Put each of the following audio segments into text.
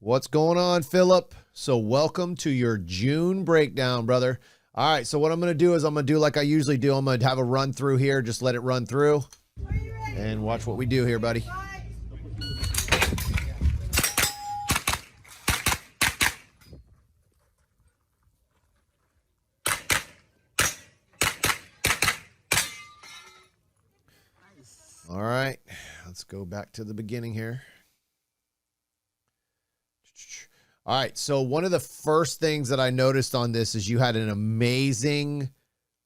What's going on, Phillip? So welcome to your June breakdown, brother. All right, so what I'm going to do is I'm going to do like I usually do. I'm going to have a run through here. Just let it run through. And watch what we do here, buddy. All right, let's go back to the beginning here. All right, so one of the first things that I noticed on this is you had an amazing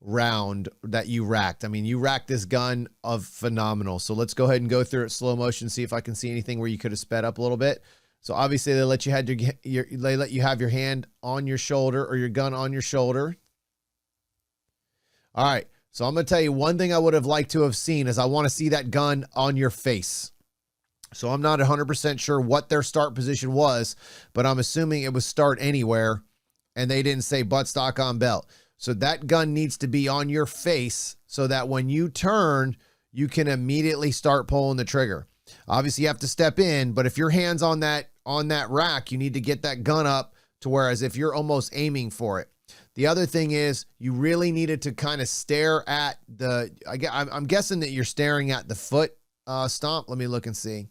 round that you racked. I mean, you racked this gun of phenomenal. So let's go ahead and go through it slow motion, see if I can see anything where you could have sped up a little bit. So obviously they let you have your hand on your shoulder or your gun on your shoulder. All right. So I'm going to tell you one thing I would have liked to have seen is I want to see that gun on your face. So I'm not 100% sure what their start position was, but I'm assuming it was start anywhere, and they didn't say buttstock on belt. So that gun needs to be on your face so that when you turn, you can immediately start pulling the trigger. Obviously, you have to step in, but if your hand's on that rack, you need to get that gun up to whereas if you're almost aiming for it. The other thing is you really needed to kind of stare at I'm guessing that you're staring at the foot stomp. Let me look and see.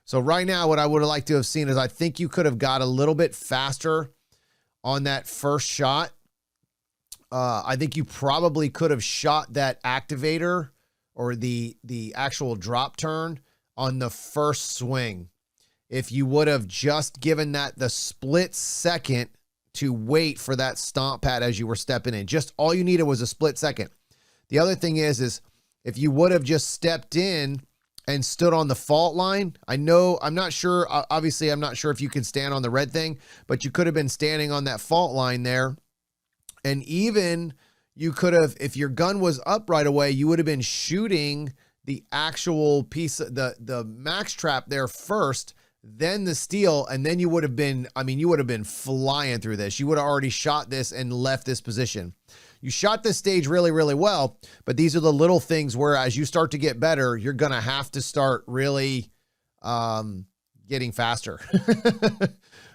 So right now, what I would have liked to have seen is I think you could have got a little bit faster on that first shot. I think you probably could have shot that activator or the actual drop turn on the first swing. If you would have just given that the split second to wait for that stomp pad as you were stepping in. Just all you needed was a split second. The other thing is if you would have just stepped in and stood on the fault line, I'm not sure, obviously I'm not sure if you can stand on the red thing, but you could have been standing on that fault line there. And even you could have, if your gun was up right away, you would have been shooting the actual piece of the max trap there first, then the steel, and then you would have been, you would have been flying through this. You would have already shot this and left this position. You shot this stage really, really well, but these are the little things where as you start to get better, you're going to have to start really getting faster.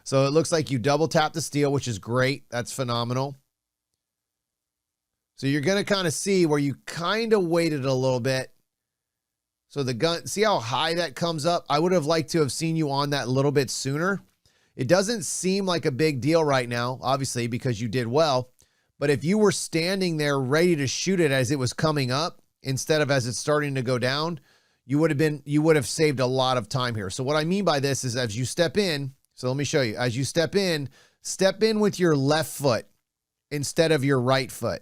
So it looks like you double tap the steel, which is great. That's phenomenal. So you're going to kind of see where you kind of waited a little bit. So the gun, see how high that comes up? I would have liked to have seen you on that a little bit sooner. It doesn't seem like a big deal right now, obviously, because you did well. But if you were standing there ready to shoot it as it was coming up, instead of as it's starting to go down, you would have saved a lot of time here. So what I mean by this is as you step in, so let me show you. As you step in with your left foot instead of your right foot.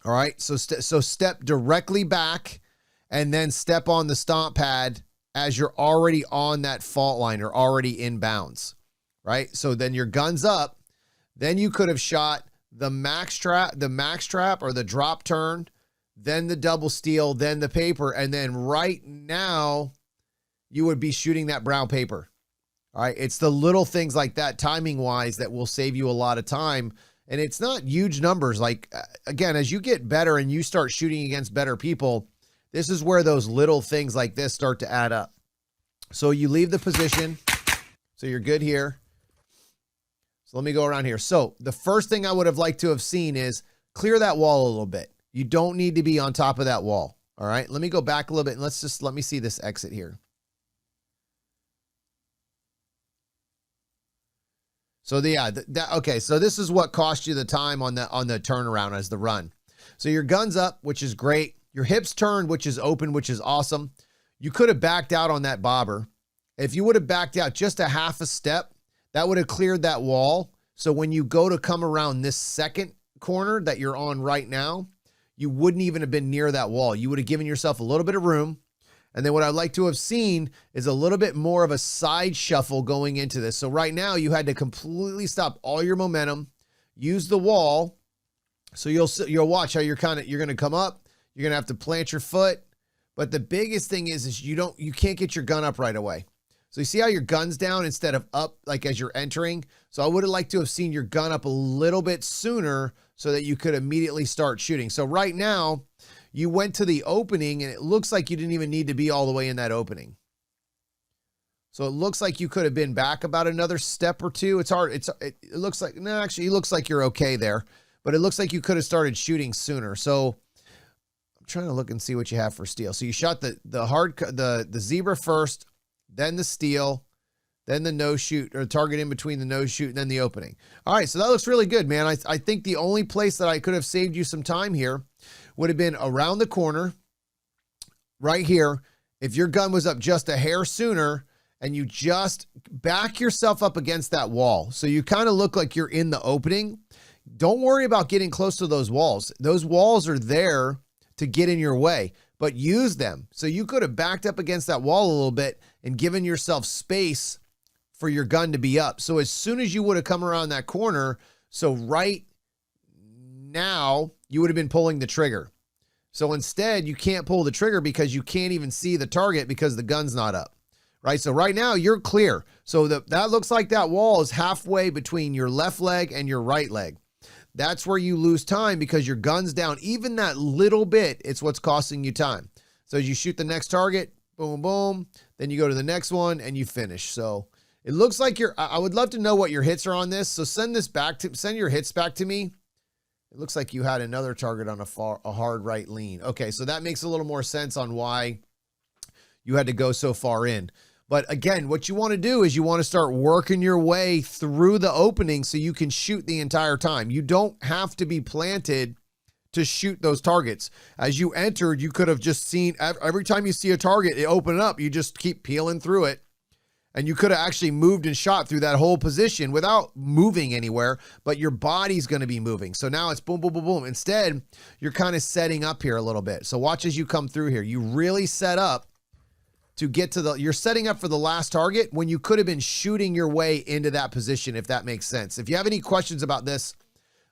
All right, so step directly back and then step on the stomp pad as you're already on that fault line or already in bounds, right? So then your gun's up. Then you could have shot the max trap or the drop turn, then the double steel, then the paper. And then right now you would be shooting that brown paper. All right. It's the little things like that timing wise that will save you a lot of time. And it's not huge numbers. Like again, as you get better and you start shooting against better people, this is where those little things like this start to add up. So you leave the position. So you're good here. So let me go around here. So the first thing I would have liked to have seen is clear that wall a little bit. You don't need to be on top of that wall. All right. Let me go back a little bit and let me see this exit here. So okay. So this is what cost you the time on the turnaround as the run. So your gun's up, which is great. Your hips turned, which is open, which is awesome. You could have backed out on that bobber. If you would have backed out just a half a step, that would have cleared that wall. So when you go to come around this second corner that you're on right now, you wouldn't even have been near that wall. You would have given yourself a little bit of room. And then what I'd like to have seen is a little bit more of a side shuffle going into this. So right now you had to completely stop all your momentum, use the wall. So you'll watch how you're going to come up. You're going to have to plant your foot. But the biggest thing is you can't get your gun up right away. So you see how your gun's down instead of up like as you're entering. So I would have liked to have seen your gun up a little bit sooner so that you could immediately start shooting. So right now you went to the opening and it looks like you didn't even need to be all the way in that opening. So it looks like you could have been back about another step or two. It's hard. It looks like, no, actually, it looks like you're okay there, but it looks like you could have started shooting sooner. So I'm trying to look and see what you have for steel. So you shot the zebra first, then the steel, then the no shoot, or target in between the no shoot and then the opening. All right, so that looks really good, man. I think the only place that I could have saved you some time here would have been around the corner right here. If your gun was up just a hair sooner and you just back yourself up against that wall, so you kind of look like you're in the opening. Don't worry about getting close to those walls. Those walls are there to get in your way, but use them. So you could have backed up against that wall a little bit and given yourself space for your gun to be up. So as soon as you would have come around that corner, so right now you would have been pulling the trigger. So instead you can't pull the trigger because you can't even see the target because the gun's not up, right? So right now you're clear. So that looks like that wall is halfway between your left leg and your right leg. That's where you lose time because your gun's down. Even that little bit, it's what's costing you time. So as you shoot the next target, boom, boom, then you go to the next one and you finish. So it looks like I would love to know what your hits are on this. So send your hits back to me. It looks like you had another target on a hard right lean. Okay, so that makes a little more sense on why you had to go so far in. But again, what you want to do is you want to start working your way through the opening so you can shoot the entire time. You don't have to be planted to shoot those targets. As you entered, you could have just seen every time you see a target, it open up, you just keep peeling through it. And you could have actually moved and shot through that whole position without moving anywhere, but your body's going to be moving. So now it's boom, boom, boom, boom. Instead, you're kind of setting up here a little bit. So watch as you come through here. You really set up to get to you're setting up for the last target when you could have been shooting your way into that position, if that makes sense. If you have any questions about this,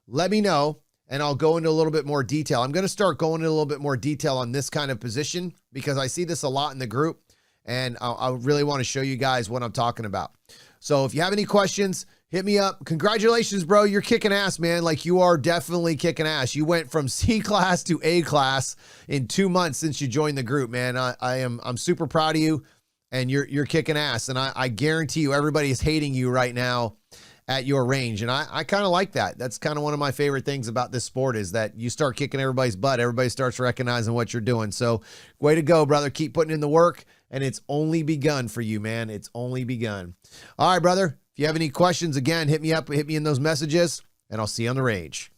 let me know and I'll go into a little bit more detail. I'm going to start going into a little bit more detail on this kind of position because I see this a lot in the group. And I really want to show you guys what I'm talking about. So if you have any questions, hit me up. Congratulations, bro. You're kicking ass, man. Like you are definitely kicking ass. You went from C class to A class in 2 months since you joined the group, man. I'm super proud of you and you're kicking ass. And I guarantee you everybody is hating you right now at your range. And I kind of like that. That's kind of one of my favorite things about this sport is that you start kicking everybody's butt. Everybody starts recognizing what you're doing. So way to go, brother. Keep putting in the work. And it's only begun for you, man. It's only begun. All right, brother. If you have any questions, again, hit me up, hit me in those messages, and I'll see you on the range.